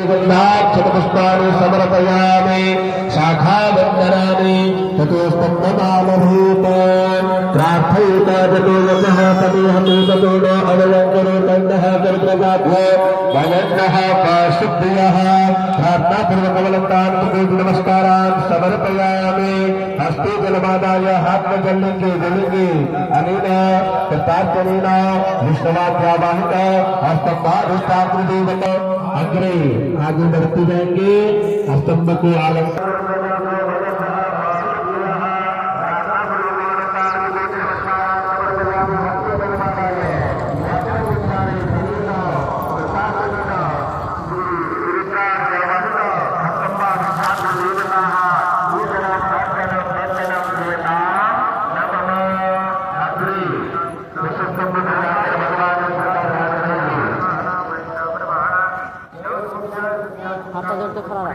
गन्धाक्षतपुष्पाणि समर्पयामि शाखावन्दनानि ततोस्तम्भमालभूत प्रार्थयित जतोवचः तमेहते ततो न अवलङ्करो दण्डः कर्तृगात्मो भगवन्तः पाशुद्धयः प्रार्थनापूर्वकवलन्तान् नमस्कारान् समर्पयामि हस्ते जलमादाय हाथ में जलेंगे अनेन कृतार्थनेन विष्णुवाद्यावाहित हस्तम्भाधिष्ठाकृदेवत अग्रे आगे बढ़ते जाएंगे स्तंभ को अलंकार हाथ जोड़ के खड़ा रहा।